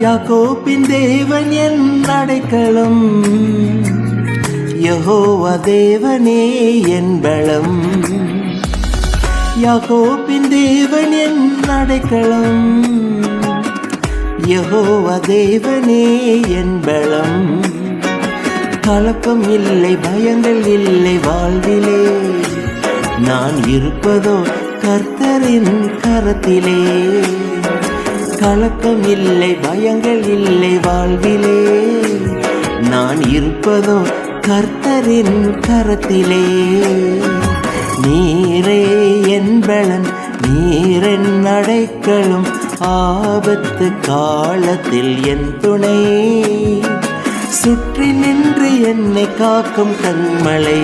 யாக்கோபின் தேவன் என் அடைக்கலம், யெகோவா தேவனே என் பலம். யாக்கோபின் தேவன் என் அடைக்கலம், யெகோவா தேவனே என் பலம். கலக்கம் இல்லை, பயங்கள் இல்லை வாழ்விலே, நான் இருப்பதோ கர்த்தரின் கரத்திலே. கலக்கம் இல்லை, பயங்கள் இல்லை வாழ்விலே, நான் இருப்பதோ கர்த்தரின் கரத்திலே. நீரே என் பலன், நீரென் அடைக்கலம், ஆபத்து காலத்தில் என் துணை. சுற்றி நின்று என்னை காக்கும் கண்மலை.